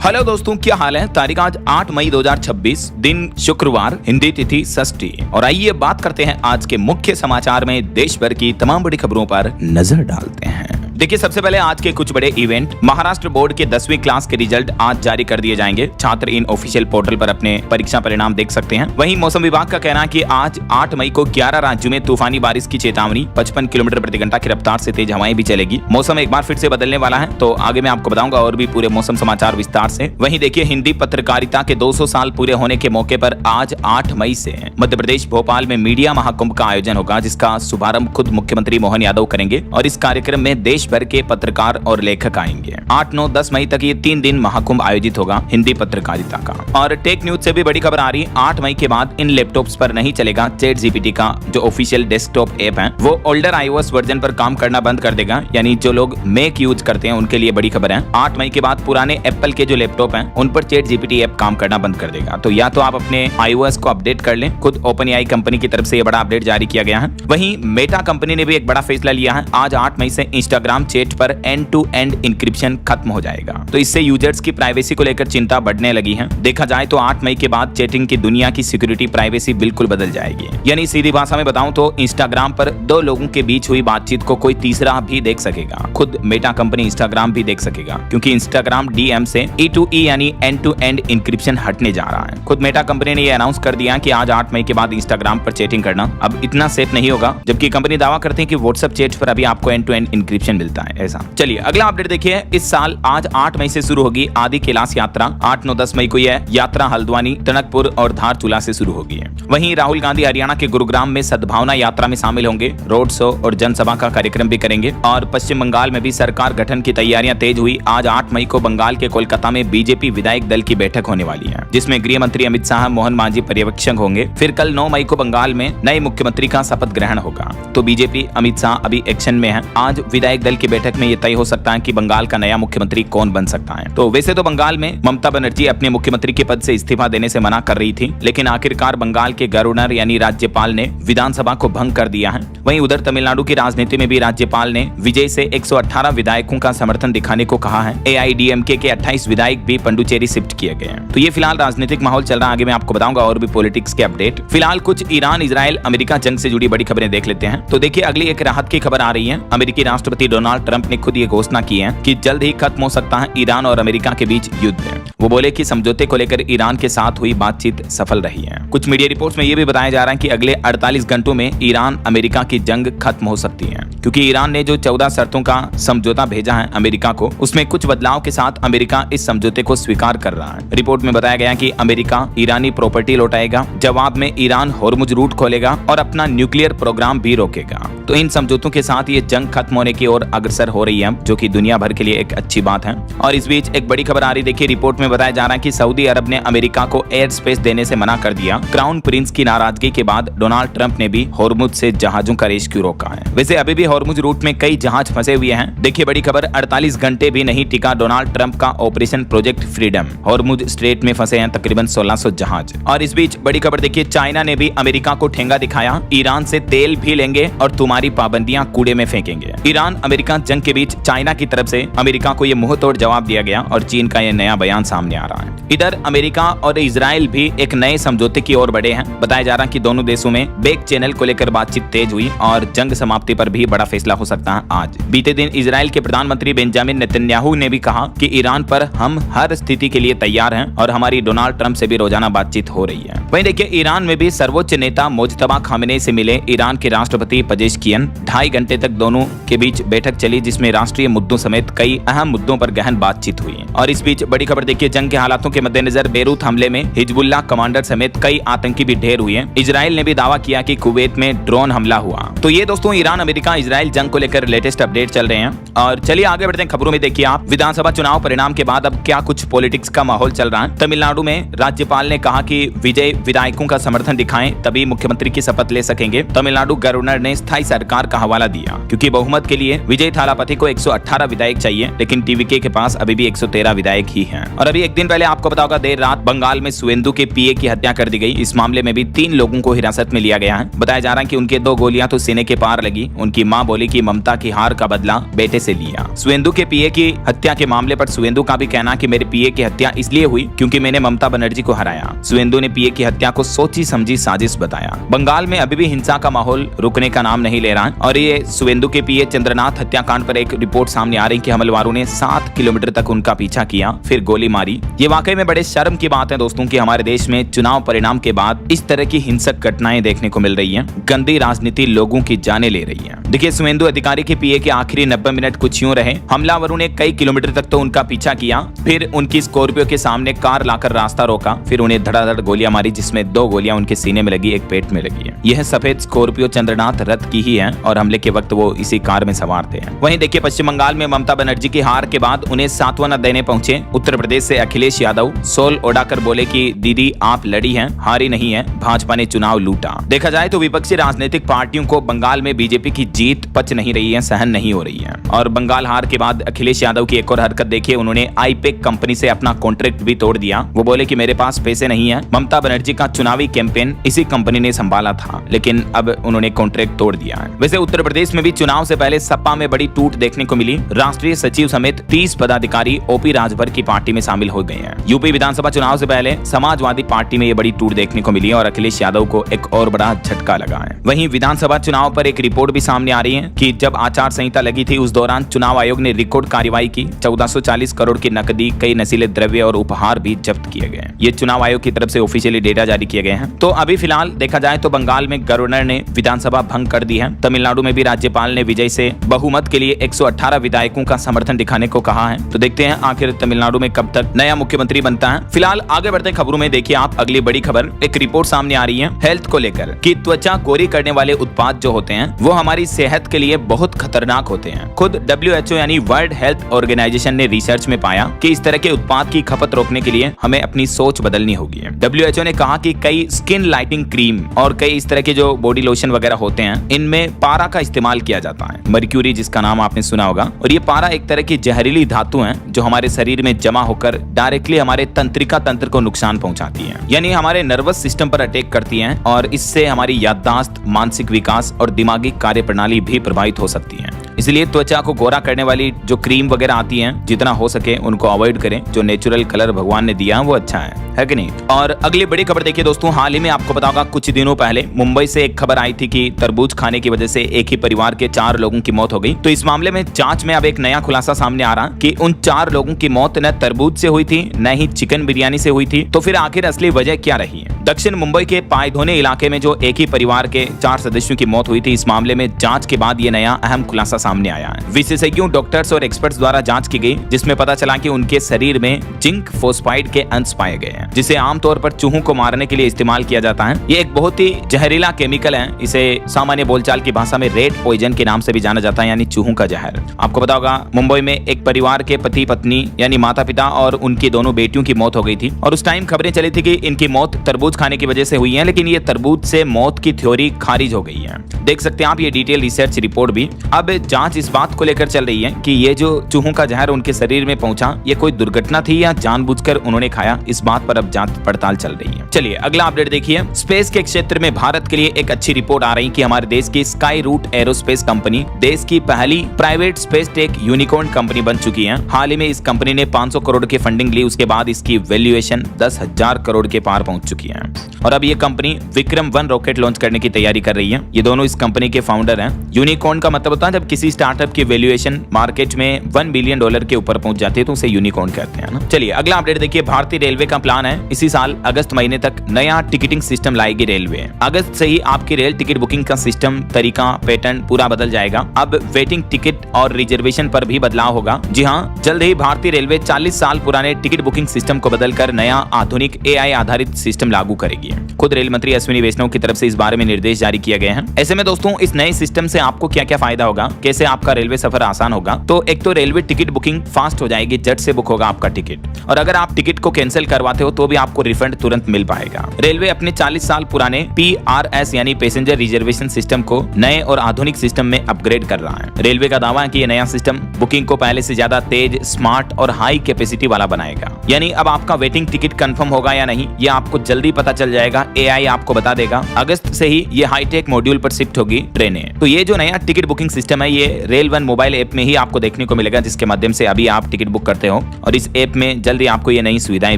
Hello दोस्तों, क्या हाल है। तारीख आज 8 मई 2026, दिन शुक्रवार, हिंदी तिथि षष्ठी। और आइए बात करते हैं आज के मुख्य समाचार में देश भर की तमाम बड़ी खबरों पर नजर डालते हैं। देखिए, सबसे पहले आज के कुछ बड़े इवेंट। महाराष्ट्र बोर्ड के 10वीं क्लास के रिजल्ट आज जारी कर दिए जाएंगे। छात्र इन ऑफिशियल पोर्टल पर अपने परीक्षा परिणाम देख सकते हैं। वहीं मौसम विभाग का कहना है कि आज 8 मई को 11 राज्यों में तूफानी बारिश की चेतावनी। 55 किलोमीटर प्रति घंटा की रफ्तार से तेज हवाएं भी चलेगी। मौसम एक बार फिर से बदलने वाला है, तो आगे मैं आपको बताऊंगा और भी पूरे मौसम समाचार विस्तार से। वहीं देखिए, हिंदी पत्रकारिता के 200 साल पूरे होने के मौके पर आज 8 मई से मध्य प्रदेश भोपाल में मीडिया महाकुंभ का आयोजन होगा, जिसका शुभारंभ खुद मुख्यमंत्री मोहन यादव करेंगे। और इस कार्यक्रम में देश भर के पत्रकार और लेखक आएंगे। 8, 9, 10 मई तक ये 3 दिन महाकुंभ आयोजित होगा हिंदी पत्रकारिता का। और टेक न्यूज से भी बड़ी खबर आ रही है। 8 मई के बाद इन लैपटॉप्स पर नहीं चलेगा चैट जीपीटी का जो ऑफिशियल डेस्कटॉप ऐप है, वो ओल्डर iOS वर्जन पर काम करना बंद कर देगा। यानी जो लोग मैक यूज करते हैं उनके लिए बड़ी खबर है। 8 मई के बाद पुराने एप्पल के जो लैपटॉप हैं उन पर चैट जीपीटी ऐप काम करना बंद कर देगा। तो या तो आप अपने iOS को अपडेट कर लें। खुद OpenAI कंपनी की तरफ से ये बड़ा अपडेट जारी किया गया है। वहीं मेटा कंपनी ने भी एक बड़ा फैसला लिया है। आज 8 मई से इंस्टाग्राम चैट पर एंड टू एंड इंक्रिप्शन खत्म हो जाएगा। तो इससे यूजर्स की प्राइवेसी को लेकर चिंता बढ़ने लगी है। देखा जाए तो 8 मई के बाद चैटिंग की दुनिया की सिक्योरिटी प्राइवेसी बिल्कुल बदल जाएगी। यानी सीधी भाषा में बताऊं तो इंस्टाग्राम पर 2 लोगों के बीच हुई बातचीत को कोई तीसरा भी देख सकेगा। खुद मेटा कंपनी इंस्टाग्राम भी देख सकेगा, क्योंकि इंस्टाग्राम DM से E2E यानी एंड टू एंड इंक्रिप्शन हटने जा रहा है। खुद मेटा कंपनी ने यह अनाउंस कर दिया कि आज 8 मई के बाद इंस्टाग्राम पर चैटिंग करना अब इतना सेफ नहीं होगा, जबकि कंपनी दावा करते हैं कि व्हाट्सएप चैट पर अभी आपको एंड टू एंड इंक्रिप्शन मिलता है। ऐसा चलिए अगला अपडेट देखिए। इस साल आज 8 मई से शुरू होगी आदि कैलाश यात्रा। 8, 9, 10 मई को यह यात्रा हल्द्वानी, टनकपुर और धारचूला से शुरू होगी। वहीं राहुल गांधी हरियाणा के गुरुग्राम में सद्भावना यात्रा में शामिल होंगे। रोड शो और जनसभा का कार्यक्रम भी करेंगे। और पश्चिम बंगाल में भी सरकार गठन की तैयारियां तेज हुई। आज 8 मई को बंगाल के कोलकाता में बीजेपी विधायक दल की बैठक होने वाली है, जिसमें गृह मंत्री अमित शाह, मोहन मांझी पर्यवेक्षक होंगे। फिर कल 9 मई को बंगाल में नए मुख्यमंत्री का शपथ ग्रहण होगा। तो बीजेपी अमित शाह अभी एक्शन में है। आज विधायक दल की बैठक में यह तय हो सकता है कि बंगाल का नया मुख्यमंत्री कौन बन सकता है। तो वैसे तो बंगाल में ममता बनर्जी अपने मुख्यमंत्री के पद से इस्तीफा देने से मना कर रही थी, लेकिन आखिरकार बंगाल के गवर्नर यानी राज्यपाल ने विधानसभा को भंग कर दिया है। वहीं उधर तमिलनाडु की राजनीति में भी राज्यपाल ने विजय से 118 विधायकों का समर्थन दिखाने को कहा है। AIADMK के 28 विधायक भी पंडुचेरी शिफ्ट किए गए हैं। तो ये फिलहाल राजनीतिक माहौल चल रहा है। आगे मैं आपको बताऊंगा और भी पॉलिटिक्स के अपडेट। फिलहाल कुछ ईरान, इजराइल, अमेरिका जंग से जुड़ी बड़ी खबरें देख लेते हैं। तो देखिए, अगली एक राहत की खबर आ रही है। अमेरिकी राष्ट्रपति डोनाल्ड ट्रंप ने खुद ये घोषणा की है कि जल्द ही खत्म हो सकता है ईरान और अमेरिका के बीच युद्ध। वो बोले कि समझौते को लेकर ईरान के साथ हुई बातचीत सफल रही है। कुछ मीडिया रिपोर्ट्स में ये भी बताया जा रहा है कि अगले 48 घंटों में ईरान अमेरिका की जंग खत्म हो सकती है, क्योंकि ईरान ने जो 14 शर्तों का समझौता भेजा है अमेरिका को, उसमें कुछ बदलाव के साथ अमेरिका इस समझौते को स्वीकार कर रहा है। रिपोर्ट में बताया गया कि अमेरिका ईरानी प्रॉपर्टी लौटाएगा, जवाब में ईरान होर्मुज रूट खोलेगा और अपना न्यूक्लियर प्रोग्राम भी रोकेगा। तो इन समझौतों के साथ ये जंग खत्म होने की ओर अग्रसर हो रही है, जो कि दुनिया भर के लिए एक अच्छी बात है। और इस बीच एक बड़ी खबर आ रही, देखिए रिपोर्ट में बताया जा रहा है कि सऊदी अरब ने अमेरिका को एयर स्पेस देने से मना कर दिया। क्राउन प्रिंस की नाराजगी के बाद डोनाल्ड ट्रंप ने भी होर्मुज से जहाजों का रेस्क्यू रोका है। वैसे अभी भी होर्मुज रूट में कई जहाज फंसे हुए हैं। देखिए बड़ी खबर, 48 घंटे भी नहीं टिका डोनाल्ड ट्रंप का operation project freedom. Hormuz strait में फंसे हैं तकरीबन 1600 जहाज। और इस बीच बड़ी खबर देखिए, चाइना ने भी अमेरिका को ठेंगा दिखाया। ईरान से तेल भी लेंगे और तुम्हारी पाबंदियां कूड़े में फेंकेंगे। ईरान अमेरिका जंग के बीच चाइना की तरफ से अमेरिका को यह मुंहतोड़ जवाब दिया गया और चीन का यह नया बयान सामने आ रहा है। इधर अमेरिका और इजराइल भी एक नए समझौते की ओर बढ़े हैं। बताया जा रहा है कि दोनों देशों में बैक चैनल को लेकर बातचीत तेज हुई और जंग समाप्ति पर भी बड़ा फैसला हो सकता है आज। बीते दिन इजराइल के प्रधानमंत्री बेंजामिन नेतन्याहू ने भी कहा कि ईरान पर हम हर स्थिति के लिए तैयार हैं और हमारी डोनाल्ड ट्रंप से भी रोजाना बातचीत हो रही है। वहीं देखिए, ईरान में भी सर्वोच्च नेता मोज्तबा खामेनेई से मिले ईरान के राष्ट्रपति पेजेश्कियन। 2.5 घंटे तक दोनों के बीच बैठक चली, जिसमें राष्ट्रीय मुद्दों समेत कई अहम मुद्दों पर गहन बातचीत हुई। और इस बीच बड़ी खबर देखिए, जंग के हालातों के मद्देनजर बेरूत हमले में हिजबुल्लाह कमांडर समेत कई आतंकी भी ढेर हुए। इजराइल ने भी दावा किया कि कुवैत में ड्रोन हमला हुआ। तो ये दोस्तों ईरान अमेरिका इजराइल जंग को लेकर लेटेस्ट अपडेट चल रहे हैं। और चलिए आगे बढ़ते हैं खबरों में। देखिए आप, विधानसभा चुनाव परिणाम के बाद अब क्या कुछ पॉलिटिक्स का माहौल चल रहा है। तमिलनाडु में राज्यपाल ने कहा कि विजय विधायकों का समर्थन दिखाएं तभी मुख्यमंत्री की शपथ ले सकेंगे। तमिलनाडु गवर्नर ने स्थायी सरकार का हवाला दिया, क्योंकि बहुमत के लिए विजय विजय थालापति को 118 विधायक चाहिए, लेकिन टीवीके के पास अभी भी 113 विधायक ही हैं। और अभी एक दिन पहले आपको पता होगा, देर रात बंगाल में सुवेंदु के पीए की हत्या कर दी गई। इस मामले में भी 3 लोगों को हिरासत में लिया गया है। बताया जा रहा है कि उनके 2 गोलियां तो सीने के पार लगी। उनकी मां बोली कि ममता की हार का बदला बेटे से लिया। सुवेंदु के पीए की हत्या के मामले पर सुवेंदु का भी कहना कि मेरे पीए की हत्या इसलिए हुई क्योंकि मैंने ममता बनर्जी को हराया। सुवेंदु ने पीए की हत्या को सोची समझी साजिश बताया। बंगाल में अभी भी हिंसा का माहौल रुकने का नाम नहीं ले रहा है और ये सुवेंदु के पीए चंद्रनाथ हत्याकांड पर एक रिपोर्ट सामने आ रही कि हमलवारों ने 7 किलोमीटर तक उनका पीछा किया, फिर गोली मारी। ये वाकई में बड़े शर्म की बात है दोस्तों कि हमारे देश में चुनाव परिणाम के बाद इस तरह की हिंसक घटनाएं देखने को मिल रही हैं। गंदी राजनीति लोगों की जाने ले रही है। देखिए, सुवेंदु अधिकारी के पीए के आखिरी 90 मिनट कुछ यूं रहे। हमलावरों ने कई किलोमीटर तक तो उनका पीछा किया, फिर उनकी स्कॉर्पियो के सामने कार लाकर रास्ता रोका, फिर उन्हें धड़ाधड़ गोलियां मारी, जिसमें 2 गोलियां उनके सीने में लगी, एक पेट में लगी है। यह सफेद स्कॉर्पियो चंद्रनाथ रथ की ही है और हमले के वक्त वो इसी कार में सवार थे। वहीं देखिए, पश्चिम बंगाल में ममता बनर्जी की हार के बाद उन्हें सांत्वना देने पहुंचे उत्तर प्रदेश से अखिलेश यादव। सोल ओढ़ाकर बोले कि दीदी आप लड़ी हैं, हारी नहीं है, भाजपा ने चुनाव लूटा। देखा जाए तो विपक्षी राजनीतिक पार्टियों को बंगाल में बीजेपी की जीत पच नहीं रही है, सहन नहीं हो रही है। और बंगाल हार के बाद अखिलेश यादव की एक और हरकत देखिए, उन्होंने आईपेक कंपनी से अपना कॉन्ट्रैक्ट भी तोड़ दिया। वो बोले कि मेरे पास पैसे नहीं है। ममता बनर्जी का चुनावी कैंपेन इसी कंपनी ने संभाला था, लेकिन अब उन्होंने कॉन्ट्रैक्ट तोड़ दिया है। वैसे उत्तर प्रदेश में भी चुनाव से पहले सपा में बड़ी टूट देखने को मिली। राष्ट्रीय सचिव समेत 30 पदाधिकारी ओपी राजभर की पार्टी में शामिल हो गए हैं। यूपी विधानसभा चुनाव से पहले समाजवादी पार्टी में ये बड़ी टूट देखने को मिली और अखिलेश यादव को एक और बड़ा झटका लगा है। वहीं विधानसभा चुनाव पर एक रिपोर्ट भी सामने आ रही है कि जब आचार संहिता लगी थी उस दौरान चुनाव आयोग ने रिकॉर्ड कार्रवाई की। 1440 करोड़ की नकदी, कई नशीले द्रव्य और उपहार भी जब्त किए गए। ये चुनाव आयोग की तरफ से ऑफिशियली डेटा जारी किए गए हैं। तो अभी फिलहाल देखा जाए तो बंगाल में गवर्नर ने विधानसभा भंग कर दी है। तमिलनाडु में भी राज्यपाल ने विजय से बहुमत के लिए 118 विधायकों का समर्थन दिखाने को कहा है। तो देखते हैं आखिर तमिलनाडु में कब तक नया मुख्यमंत्री बनता है। फिलहाल आगे बढ़ते खबरों में देखिए आप अगली बड़ी खबर, एक रिपोर्ट सामने आ रही है हेल्थ को लेकर कि त्वचा गोरी करने वाले उत्पाद जो होते हैं वो हमारी सेहत के लिए बहुत खतरनाक होते हैं। खुद WHO यानी वर्ल्ड हेल्थ ऑर्गेनाइजेशन ने रिसर्च में पाया कि इस तरह के उत्पाद की खपत रोकने के लिए हमें अपनी सोच बदलनी होगी। WHO ने कहा कि कई स्किन लाइटिंग क्रीम और कई इस तरह के जो बॉडी लोशन वगैरह होते हैं इनमें पारा का इस्तेमाल किया जाता है, मर्क्यूरी जिसका नाम आपने सुना होगा। और ये पारा एक तरह की जहरीली धातु है जो हमारे शरीर में जमा होकर डायरेक्टली हमारे तंत्रिका तंत्र को नुकसान पहुंचाती है, यानी हमारे नर्वस सिस्टम पर अटैक करती है और इससे हमारी याददाश्त, मानसिक विकास और दिमागी कार्य प्रणाली भी प्रभावित हो सकती है। इसलिए त्वचा को गोरा करने वाली जो क्रीम वगैरह आती हैं जितना हो सके उनको अवॉइड करें। जो नेचुरल कलर भगवान ने दिया वो अच्छा है कि नहीं। और अगली बड़ी खबर देखिए दोस्तों, हाल ही में आपको पता होगा कुछ दिनों पहले मुंबई से एक खबर आई थी कि तरबूज खाने की वजह से एक ही परिवार के 4 लोगों की मौत हो गई। तो इस मामले में जांच में अब एक नया खुलासा सामने आ रहा कि उन 4 लोगों की मौत न तरबूज से हुई थी न ही चिकन बिरयानी से हुई थी। तो फिर आखिर असली वजह क्या रही है? दक्षिण मुंबई के पायधोने इलाके में जो एक ही परिवार के 4 सदस्यों की मौत हुई थी, इस मामले में जांच के बाद ये नया अहम खुलासा सामने आया है। विशेषज्ञों, डॉक्टर्स और एक्सपर्ट्स द्वारा जांच की गई जिसमें पता चला कि उनके शरीर में जिंक फोस्फाइड के अंश पाए गए हैं, जिसे आमतौर पर चूहों को मारने के लिए इस्तेमाल किया जाता है। ये एक बहुत ही जहरीला केमिकल है। इसे सामान्य बोलचाल की भाषा में रेड पॉइजन के नाम से भी जाना जाता है, यानी चूहों का जहर। आपको पता होगा मुंबई में एक परिवार के पति पत्नी यानी माता पिता और उनकी दोनों बेटियों की मौत हो गई थी और उस टाइम खबरें चली थी कि इनकी मौत तरबूज खाने की वजह से हुई है, लेकिन ये तरबूज से मौत की थ्योरी खारिज हो गई है। देख सकते हैं आप ये डिटेल रिसर्च रिपोर्ट भी। अब जांच इस बात को लेकर चल रही है कि ये जो चूहों का जहर उनके शरीर में पहुंचा ये कोई दुर्घटना थी या जानबूझकर उन्होंने खाया, इस बात पर अब जांच पड़ताल चल रही है। चलिए अगला अपडेट देखिए। स्पेस के क्षेत्र में भारत के लिए एक अच्छी रिपोर्ट आ रही कि हमारे देश की स्काई रूट एरोस्पेस कंपनी देश की पहली private space tech unicorn company बन चुकी है। हाल ही में इस कंपनी ने 500 करोड़ की फंडिंग ली, उसके बाद इसकी वैल्यूएशन 10,000 करोड़ के पार पहुंच चुकी है और अब ये कंपनी विक्रम 1 रॉकेट लॉन्च करने की तैयारी कर रही है। ये दोनों इस कंपनी के फाउंडर हैं। यूनिकॉर्न का मतलब होता है जब किसी स्टार्टअप की वैल्यूएशन मार्केट में $1 बिलियन के ऊपर पहुंच जाती है तो उसे यूनिकॉर्न कहते हैं ना। चलिए अगला अपडेट देखिए। भारतीय रेलवे का प्लान है इसी साल अगस्त महीने तक नया टिकटिंग सिस्टम लाएगी रेलवे। अगस्त से ही आपकी रेल टिकट बुकिंग का सिस्टम, तरीका, पैटर्न पूरा बदल जाएगा। अब वेटिंग टिकट और रिजर्वेशन पर भी बदलाव होगा। जी हाँ, जल्द ही भारतीय रेलवे 40 साल पुराने टिकट बुकिंग सिस्टम को बदलकर नया आधुनिक AI आधारित सिस्टम लागू लागू करेगी। खुद रेल मंत्री अश्विनी वैष्णव की तरफ से इस बारे में निर्देश जारी किए गए हैं। ऐसे में दोस्तों इस नए सिस्टम से आपको क्या क्या फायदा होगा, कैसे आपका रेलवे सफर आसान होगा। तो एक तो रेलवे टिकट बुकिंग फास्ट हो जाएगी, झट से बुक होगा आपका टिकट, और अगर आप टिकट को कैंसिल करवाते हो तो भी आपको रिफंड तुरंत मिल पाएगा। रेलवे अपने 40 साल पुराने PRS यानी पैसेंजर रिजर्वेशन सिस्टम को नए और आधुनिक सिस्टम में अपग्रेड कर रहा है। रेलवे का दावा है कि यह नया सिस्टम बुकिंग को पहले से ज्यादा तेज, स्मार्ट और हाई कैपेसिटी वाला बनाएगा। यानी अब आपका वेटिंग टिकट कंफर्म होगा या नहीं ये आपको जल्दी पता चल जाएगा, AI आपको बता देगा। अगस्त से ही ये हाईटेक मॉड्यूल पर शिफ्ट होगी ट्रेनें। तो ये जो नया टिकट बुकिंग सिस्टम है ये रेल वन मोबाइल ऐप में ही आपको देखने को मिलेगा, जिसके माध्यम से अभी आप टिकट बुक करते हो, और इस ऐप में जल्दी आपको ये नई सुविधाएं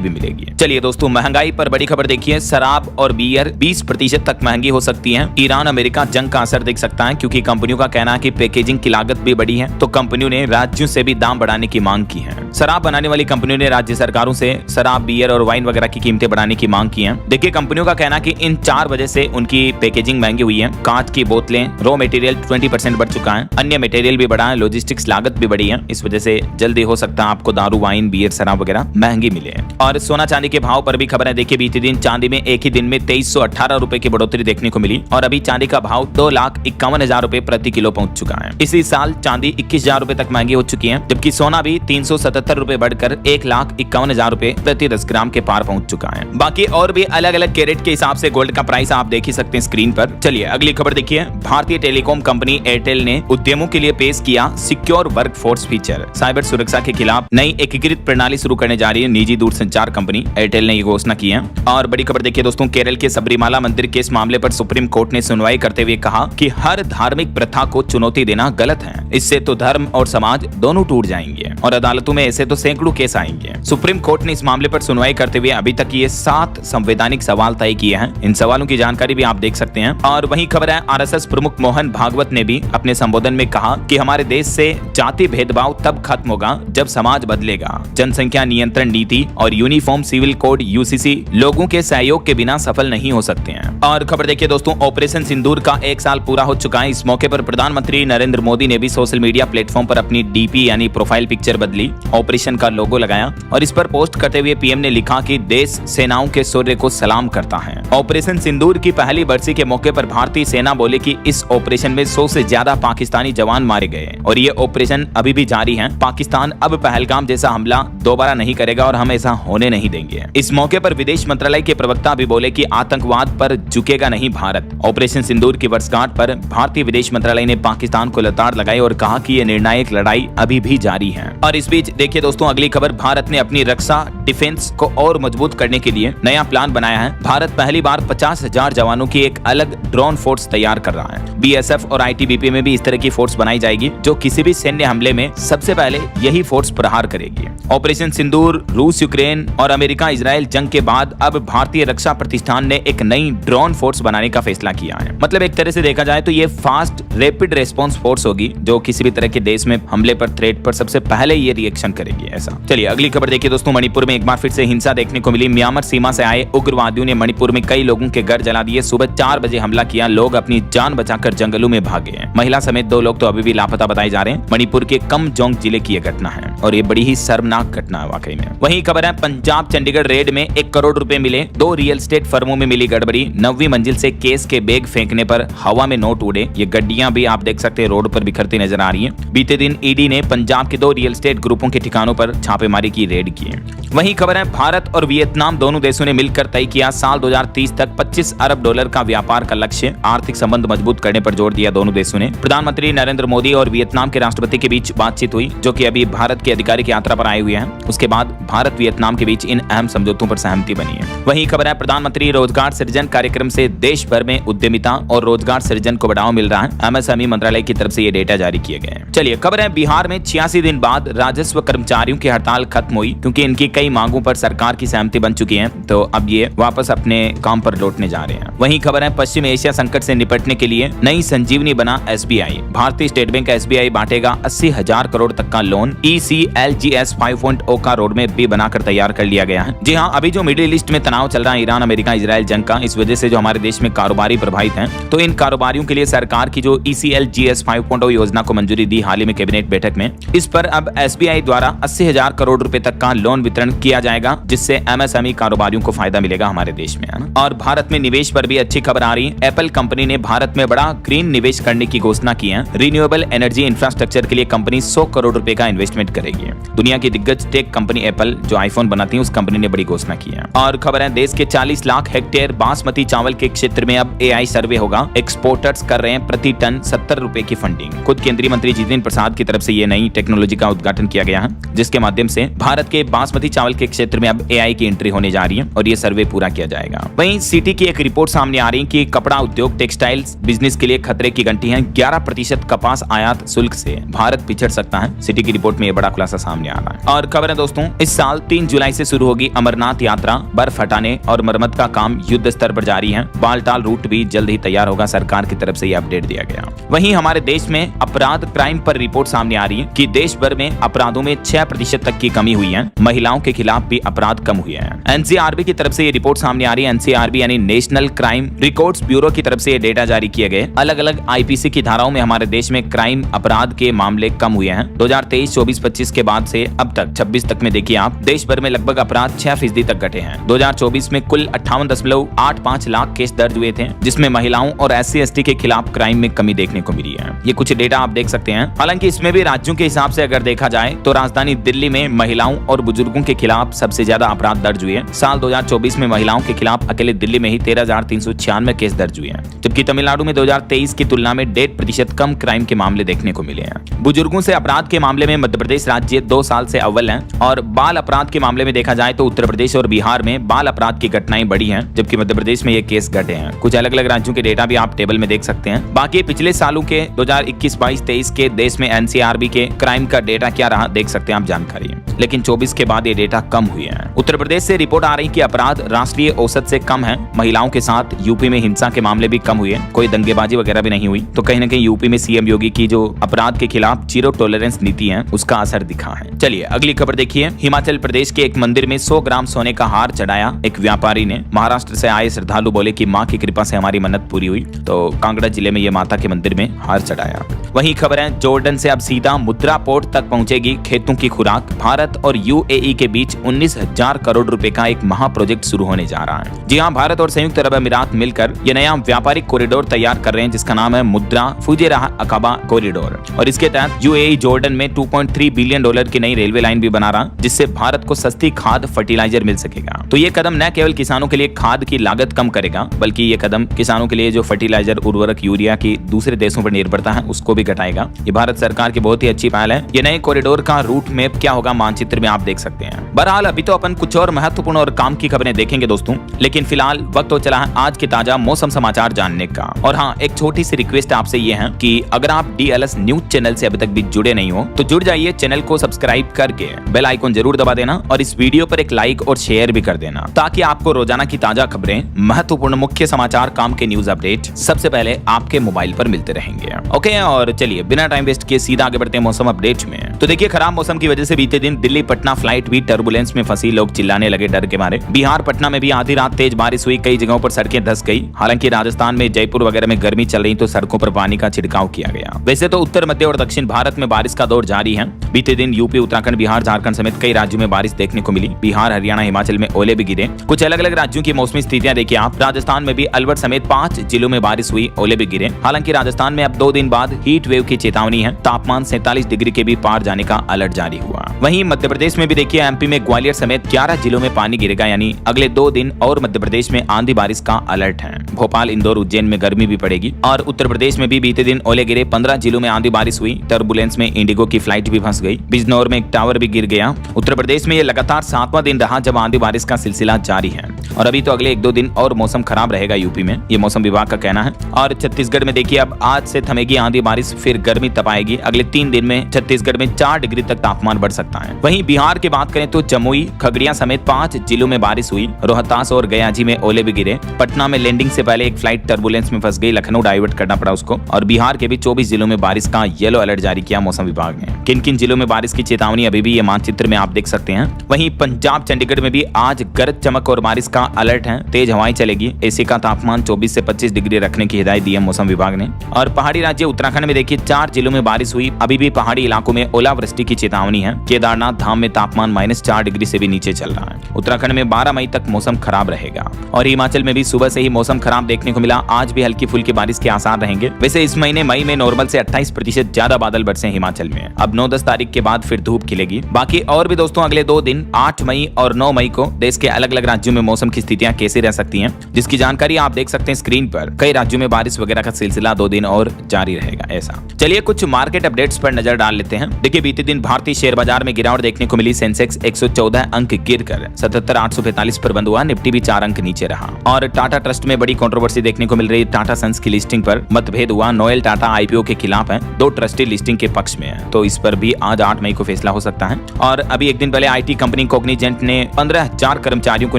भी मिलेगी। चलिए दोस्तों, महंगाई पर बड़ी खबर देखिए। शराब और बियर 20% तक महंगी हो सकती है। ईरान अमेरिका जंग का असर दिख सकता है, क्योंकि कंपनियों का कहना है कि पैकेजिंग की लागत भी बढ़ी है, तो कंपनियों ने राज्यों से भी दाम बढ़ाने की मांग की है। शराब बनाने वाली कंपनियों ने राज्य सरकारों से शराब, बियर और वाइन वगैरह की कीमतें बढ़ाने की मांग की है। देखिए, कंपनियों का कहना है कि इन 4 वजह से उनकी पैकेजिंग महंगी हुई है। कांच की बोतलें, रॉ मटेरियल 20% बढ़ चुका है, अन्य मटेरियल भी बढ़ा है, लॉजिस्टिक्स लागत भी बढ़ी है। इस वजह से जल्दी हो सकता है आपको दारू, वाइन, बियर, शराब वगैरह महंगी मिले। और सोना चांदी के भाव पर भी खबर है। देखिए, बीते दिन चांदी में एक ही दिन में 2318 रुपए की बढ़ोतरी देखने को मिली, और अभी चांदी का भाव 2,51,000 रुपए प्रति किलो पहुंच चुका है। इसी साल चांदी 21,000 रुपए तक महंगी हो चुकी है, जबकि सोना भी 377 रुपए बढ़कर 1,51,000 रुपए प्रति 10 ग्राम के पार पहुंच चुका है। बाकी और भी अलग अलग कैरेट के हिसाब से गोल्ड का प्राइस आप देख ही सकते हैं स्क्रीन पर। चलिए अगली खबर देखिए। भारतीय टेलीकॉम कंपनी एयरटेल ने उद्यमों के लिए पेश किया सिक्योर वर्कफोर्स फीचर। साइबर सुरक्षा के खिलाफ नई एकीकृत प्रणाली शुरू करने जा रही है निजी दूरसंचार कंपनी एयरटेल ने ये घोषणा की है। और बड़ी खबर देखिए दोस्तों, केरल के सबरीमाला मंदिर केस मामले पर सुप्रीम कोर्ट ने सुनवाई करते हुए कहा कि हर धार्मिक प्रथा को चुनौती देना गलत है। इससे तो धर्म और समाज दोनों टूट जाएंगे, और अदालतों में ऐसे तो सैकड़ों केस आएंगे। सुप्रीम कोर्ट ने इस मामले पर सुनवाई करते हुए अभी तक ये 7 संवैधानिक सवाल तय किए हैं। इन सवालों की जानकारी भी आप देख सकते हैं। और वहीं खबर है, RSS प्रमुख मोहन भागवत ने भी अपने संबोधन में कहा कि हमारे देश से जाति भेदभाव तब खत्म होगा जब समाज बदलेगा। जनसंख्या नियंत्रण नीति और यूनिफॉर्म सिविल कोड UCC लोगों के सहयोग के बिना सफल नहीं हो सकते हैं। और खबर देखिए दोस्तों, ऑपरेशन सिंदूर का 1 साल पूरा हो चुका है। इस मौके पर प्रधानमंत्री नरेंद्र मोदी ने भी सोशल मीडिया प्लेटफॉर्म पर अपनी DP यानी प्रोफाइल पिक्चर बदली, ऑपरेशन का लोगो लगाया, और इस पर पोस्ट करते हुए PM ने लिखा कि देश सेनाओं के शौर्य को सलाम करता है। ऑपरेशन सिंदूर की पहली बरसी के मौके पर भारतीय सेना बोले कि इस ऑपरेशन में 100 से ज्यादा पाकिस्तानी जवान मारे गए, और ये ऑपरेशन अभी भी जारी है। पाकिस्तान अब पहलगाम जैसा हमला दोबारा नहीं करेगा, और हम ऐसा होने नहीं देंगे। इस मौके पर विदेश मंत्रालय के प्रवक्ता भी बोले कि आतंकवाद पर झुकेगा नहीं भारत। ऑपरेशन सिंदूर की वर्षगांठ पर भारतीय विदेश मंत्रालय ने पाकिस्तान को लताड़ लगाई और कहा कि ये निर्णायक लड़ाई अभी भी जारी है। और इस बीच देखिए दोस्तों, अगली खबर, भारत ने अपनी रक्षा डिफेंस को और मजबूत करने के लिए नया प्लान बनाया है। भारत पहली बार 50,000 जवानों की एक अलग ड्रोन फोर्स तैयार कर रहा है। BSF और ITBP में भी इस तरह की फोर्स बनाई जाएगी, जो किसी भी सैन्य हमले में सबसे पहले यही फोर्स प्रहार करेगी। ऑपरेशन सिंदूर, रूस, यूक्रेन और अमेरिका इजराइल जंग के बाद अब भारतीय रक्षा प्रतिष्ठान ने एक नई ड्रोन फोर्स बनाने का फैसला किया है। मतलब एक तरह से देखा जाए तो ये फास्ट रैपिड रेस्पॉन्स फोर्स होगी, जो किसी भी तरह के देश में हमले पर, थ्रेट पर सबसे पहले ये रिएक्शन करेगी। ऐसा चलिए अगली खबर देखिए दोस्तों, मणिपुर में एक बार फिर से हिंसा देखने को मिली। म्यांमार सीमा से आए उग्रवादियों ने मणिपुर में कई लोगों के घर जला दिए। सुबह 4 बजे हमला किया, लोग अपनी जान बचाकर जंगलों में भागे। महिला समेत 2 लोग तो अभी भी लापता बताए जा रहे हैं। मणिपुर के कमजोंग जिले की यह घटना है, और ये बड़ी ही शर्मनाक घटना है वाकई में। वहीं खबर है, पंजाब चंडीगढ़ रेड में 1 करोड़ रुपए मिले। 2 रियल एस्टेट फर्मों में मिली गड़बड़ी। 9वीं मंजिल से केस के बैग फेंकने पर हवा में नोट उड़े। ये गड्डियां भी आप देख सकते हैं रोड पर बिखरती नजर आ रही हैं। बीते दिन ED ने पंजाब के 2 रियल एस्टेट ग्रुपों के ठिकानों पर छापेमारी की, रेड की है। वहीं खबर है, भारत और वियतनाम दोनों देशों ने मिलकर तय किया साल 2030 तक $25 अरब का व्यापार का लक्ष्य। आर्थिक संबंध मजबूत करने पर जोर दिया दोनों देशों ने। प्रधानमंत्री नरेंद्र मोदी और वियतनाम के राष्ट्रपति के बीच बातचीत हुई, जो कि अभी भारत की आधिकारिक यात्रा पर आए हुए हैं। उसके बाद भारत वियतनाम के बीच इन अहम समझौतों पर सहमति बनी है। वहीं खबर है, प्रधानमंत्री रोजगार सृजन कार्यक्रम से देश भर में उद्यमिता और रोजगार सृजन को बढ़ावा मिल रहा है। MSME मंत्रालय की तरफ से ये डेटा जारी किए गए हैं। चलिए खबर है, बिहार में 86 दिन बाद राजस्व कर्मचारियों की हड़ताल खत्म हुई, क्योंकि इनकी कई मांगों पर सरकार की सहमति बन चुकी है। तो अब ये वापस अपने काम पर लौटने जा रहे हैं। वहीं खबर है, पश्चिम एशिया संकट से निपटने के लिए नई संजीवनी बना SBI। भारतीय स्टेट बैंक SBI बांटेगा 80,000 करोड़ तक का लोन। ECLGS 5.0 का रोड मैप भी बनाकर तैयार कर लिया गया है। जी हाँ, अभी जो मिडिल ईस्ट में तनाव चल रहा है, ईरान, अमेरिका, इजराइल जंग का, इस वजह से जो हमारे देश में कारोबारी प्रभावित हैं, तो इन कारोबारियों के लिए सरकार की जो ECLGS 5.0 योजना को मंजूरी दी हाल ही में कैबिनेट बैठक में, इस पर अब SBI द्वारा 80,000 करोड़ रुपए तक का लोन वितरण किया जाएगा, जिससे MSME कारोबारियों को फायदा मिलेगा। बढ़ेगा हमारे देश में, है ना। और भारत में निवेश पर भी अच्छी खबर आ रही है। एप्पल कंपनी ने भारत में बड़ा ग्रीन निवेश करने की घोषणा की है। रिन्यूएबल एनर्जी इंफ्रास्ट्रक्चर के लिए कंपनी 100 करोड़ रुपए का इन्वेस्टमेंट करेगी। दुनिया की दिग्गज टेक कंपनी एप्पल जो आईफोन बनाती है उस कंपनी ने बड़ी घोषणा की है। और खबर है देश के 40 लाख हेक्टेयर बासमती चावल के क्षेत्र में अब AI सर्वे होगा। एक्सपोर्टर्स कर रहे हैं प्रति टन 70 रुपए की फंडिंग। खुद केंद्रीय मंत्री जितेंद्र प्रसाद की तरफ से ये नई टेक्नोलॉजी का उद्घाटन किया गया है, जिसके माध्यम से भारत के बासमती चावल के क्षेत्र में अब AI की एंट्री होने जा रही है और ये सर्वे पूरा किया जाएगा। वहीं सिटी की एक रिपोर्ट सामने आ रही है कि कपड़ा उद्योग टेक्सटाइल्स बिजनेस के लिए खतरे की घंटी है। 11% कपास आयात शुल्क से भारत पिछड़ सकता है। सिटी की रिपोर्ट में ये बड़ा खुलासा सामने आ रहा है। और खबर है दोस्तों, इस साल 3 जुलाई से शुरू होगी अमरनाथ यात्रा। बर्फ हटाने और मरम्मत का काम युद्ध स्तर पर जारी है। बालटाल रूट भी जल्द ही तैयार होगा, सरकार की तरफ से यह अपडेट दिया गया। वहीं हमारे देश में अपराध क्राइम पर रिपोर्ट सामने आ रही है कि देश भर में अपराधों में 6% तक की कमी हुई है। महिलाओं के खिलाफ भी अपराध कम हुए हैं। NCRB की तरफ से ये रिपोर्ट सामने आ रही है। NCRB यानी नेशनल क्राइम रिकॉर्ड्स ब्यूरो की तरफ से ये डेटा जारी किए गए। अलग अलग IPC की धाराओं में हमारे देश में क्राइम अपराध के मामले कम हुए हैं। 2023, 24, 25 के बाद से अब तक 26 तक में देखिए आप, देश भर में लगभग अपराध 6% तक घटे हैं। 2024 में कुल 58.85 लाख केस दर्ज हुए थे, जिसमें महिलाओं और SC/ST के खिलाफ क्राइम में कमी देखने को मिली है। ये कुछ डेटा आप देख सकते हैं। हालांकि इसमें भी राज्यों के हिसाब से अगर देखा जाए तो राजधानी दिल्ली में महिलाओं और बुजुर्गों के खिलाफ सबसे ज्यादा अपराध दर्ज हुए हैं। साल 2024 में महिलाओं के खिलाफ अकेले दिल्ली में ही 13,396 केस दर्ज हुए हैं, जबकि तमिलनाडु में 2023 की तुलना में 1.5% कम क्राइम के मामले देखने को मिले हैं। बुजुर्गों से अपराध के मामले में मध्य प्रदेश राज्य 2 साल से अव्वल है। और बाल अपराध के मामले में देखा जाए तो उत्तर प्रदेश और बिहार में बाल अपराध की घटनाएं बढ़ी हैं, जबकि मध्य प्रदेश में ये केस घटे हैं। कुछ अलग अलग राज्यों के डेटा भी आप टेबल में देख सकते हैं। बाकी पिछले सालों के 2021, 22, 23 के देश में NCRB के क्राइम का डेटा क्या रहा देख सकते हैं आप जानकारी, लेकिन 24 के बाद ये डेटा कम हुए हैं। उत्तर प्रदेश से रिपोर्ट आ रही कि अपराध राष्ट्रीय औसत से कम है। महिलाओं के साथ यूपी में हिंसा के मामले भी कम हुए, कोई दंगेबाजी वगैरह भी नहीं हुई। तो कहीं ना कहीं यूपी में CM योगी की जो अपराध के खिलाफ जीरो टॉलरेंस नीति है उसका असर दिखा है। चलिए अगली खबर देखिए। हिमाचल प्रदेश के एक मंदिर में 100 ग्राम सोने का हार चढ़ाया एक व्यापारी ने। महाराष्ट्र से आए श्रद्धालु बोले कि मां की कृपा से हमारी मन्नत पूरी हुई, तो कांगड़ा जिले में ये माता के मंदिर में हार चढ़ाया। वहीं खबर है जॉर्डन से अब सीधा मुद्रा पोर्ट तक पहुंचेगी खेतों की खुराक। भारत और UAE के बीच 19,000 करोड़ रुपए का एक महा प्रोजेक्ट शुरू होने जा रहा है। जी हां, भारत और संयुक्त अरब अमीरात मिलकर ये नया व्यापारिक कॉरिडोर तैयार कर रहे हैं, जिसका नाम है मुद्रा फुजेराह अकाबा कॉरिडोर। और इसके तहत UAE जॉर्डन में $2.3 बिलियन की नई रेलवे लाइन भी बना रहा, जिससे भारत को सस्ती खाद फर्टिलाइजर मिल सकेगा। तो ये कदम न केवल किसानों के लिए खाद की लागत कम करेगा, बल्कि ये कदम किसानों के लिए जो फर्टिलाइजर, उर्वरक, यूरिया की दूसरे देशों पर निर्भरता है उसको भी घटाएगा। ये भारत सरकार की बहुत ही अच्छी पहल है। ये नए कॉरिडोर का रूट मैप क्या होगा मानचित्र में आप देख सकते हैं। बहरहाल अभी तो अपन कुछ और महत्वपूर्ण और काम की खबरें देखेंगे दोस्तों, लेकिन फिलहाल वक्त हो चला है आज के ताजा मौसम समाचार जानने का। और हाँ, एक छोटी सी रिक्वेस्ट आपसे ये है कि अगर आप DLS न्यूज चैनल से अभी तक भी जुड़े नहीं हो तो जुड़ जाइए, चैनल को सब्सक्राइब करके बेल आइकन जरूर दबा देना और इस वीडियो पर एक लाइक और शेयर भी कर देना, ताकि आपको रोजाना की ताजा खबरें, महत्वपूर्ण मुख्य समाचार, काम के न्यूज अपडेट सबसे पहले आपके मोबाइल पर मिलते रहेंगे। ओके, और चलिए बिना टाइम वेस्ट किए सीधा आगे बढ़ते हैं मौसम अपडेट में। तो देखिए, खराब मौसम की वजह से बीते दिन दिल्ली पटना फ्लाइट भी टर्बुलेंस में फंसी, लोग चिल्लाने लगे डर के मारे। बिहार पटना में भी आधी रात तेज बारिश हुई, कई जगहों पर सड़कें धंस गई। हालांकि राजस्थान में जयपुर वगैरह में गर्मी चल रही तो सड़कों पर पानी का छिड़काव किया गया। वैसे तो उत्तर, मध्य और दक्षिण भारत में बारिश का दौर जारी है। बीते दिन यूपी, उत्तराखंड, बिहार, झारखंड समेत कई राज्यों में बारिश देखने को मिली। बिहार, हरियाणा, हिमाचल में ओले भी गिरे। कुछ अलग अलग राज्यों की मौसमी स्थितियां देखिए आप। राजस्थान में भी अलवर समेत 5 जिलों में बारिश हुई, ओले भी गिरे। हालांकि राजस्थान में अब 2 दिन बाद हीट वेव की चेतावनी है। तापमान 47 डिग्री के भी पार जाने का अलर्ट जारी हुआ। वहीं मध्य प्रदेश में भी देखिए, MP में ग्वालियर समेत 11 जिलों में पानी गिरेगा, यानी अगले 2 दिन और मध्य प्रदेश में आंधी बारिश का अलर्ट है। भोपाल, इंदौर, उज्जैन में गर्मी भी पड़ेगी। और उत्तर प्रदेश में भी बीते दिन ओले गिरे, 15 जिलों में आंधी बारिश हुई। टर्बुलेंस में इंडिगो की फ्लाइट भी फंस गई। बिजनौर में एक टावर भी गिर गया। उत्तर प्रदेश में यह लगातार 7वां दिन रहा जब आंधी बारिश का सिलसिला जारी है। और अभी तो अगले 1-2 दिन और मौसम खराब रहेगा यूपी में, ये मौसम विभाग का कहना है। और छत्तीसगढ़ में देखिए, अब आज से थमेगी आंधी बारिश, फिर गर्मी तपाएगी। अगले 3 दिन में छत्तीसगढ़ में 4 डिग्री तक तापमान बढ़ सकता है। वहीं बिहार की बात करें तो जमुई, खगड़िया समेत 5 जिलों में बारिश हुई। रोहतास और गयाजी में ओले भी गिरे। पटना में लैंडिंग से पहले एक फ्लाइट टर्बुलेंस में फंस गई, लखनऊ डाइवर्ट करना पड़ा उसको। और बिहार के भी 24 जिलों में बारिश का येलो अलर्ट जारी किया मौसम विभाग ने। किन किन जिलों में बारिश की चेतावनी अभी भी ये मानचित्र में आप देख सकते हैं। वहीं पंजाब, चंडीगढ़ में भी आज गरज चमक और बारिश का अलर्ट है। तेज हवाएं चलेगी। एसी का तापमान 24 से 25 डिग्री रखने की हिदायत दी है मौसम विभाग ने। और पहाड़ी राज्य उत्तराखंड में देखिए, 4 जिलों में बारिश हुई। अभी भी पहाड़ी इलाकों में ओलावृष्टि की चेतावनी है। केदारनाथ धाम में तापमान -4 डिग्री से भी नीचे चल रहा है। उत्तराखंड में 12 मई तक मौसम खराब रहेगा। और हिमाचल में भी सुबह से ही मौसम खराब देखने को मिला। आज भी हल्की फुल्की बारिश के आसार रहेंगे। वैसे इस महीने मई में नॉर्मल से 28% ज्यादा बादल बरसे हिमाचल में। अब 9-10 तारीख के बाद फिर धूप खिलेगी। बाकी और भी दोस्तों अगले 2 दिन 8 मई और 9 मई को देश के अलग अलग राज्यों में मौसम की स्थितियां कैसी रह सकती हैं, जिसकी जानकारी आप देख सकते हैं स्क्रीन पर। कई राज्यों में बारिश वगैरह का सिलसिला 2 दिन और जारी रहेगा। ऐसा चलिए कुछ मार्केट अपडेट्स पर नजर डाल लेते हैं। देखिए बीते दिन भारतीय शेयर बाजार में गिरावट देखने को मिली। सेंसेक्स 114 अंक गिरकर 77,845 पर बंद हुआ। निफ्टी भी 4 अंक नीचे रहा। और टाटा ट्रस्ट में बड़ी कंट्रोवर्सी देखने को मिल रही। टाटा सन्स की लिस्टिंग पर मतभेद हुआ। नोएल टाटा आईपीओ के खिलाफ है, 2 ट्रस्टी लिस्टिंग के पक्ष में है। तो इस पर भी आज 8 मई को फैसला हो सकता है। और अभी एक दिन पहले आईटी कंपनी कॉग्निजेंट ने 15,000 कर्मचारियों को